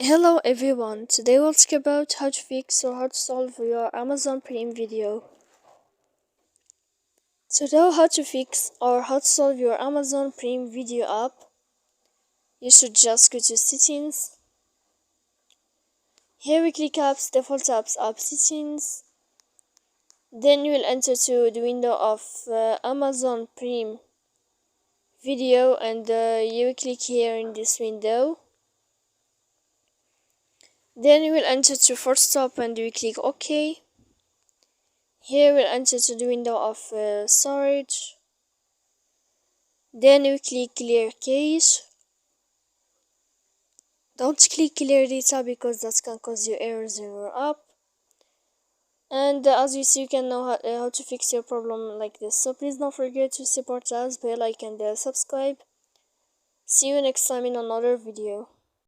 Hello everyone, today we'll talk about how to fix or how to solve your Amazon Prime video. To know how to fix or how to solve your Amazon Prime video app, you should just go to settings. Here we click apps, default apps, app settings. Then you will enter to the window of Amazon Prime video and you will click here in this window. Then you will enter to first stop and you click OK. Here we'll enter to the window of storage. Then you click clear cache. Don't click clear data because that can cause you errors in your app. And as you see, you can know how to fix your problem like this. So please don't forget to support us by like and subscribe. See you next time in another video.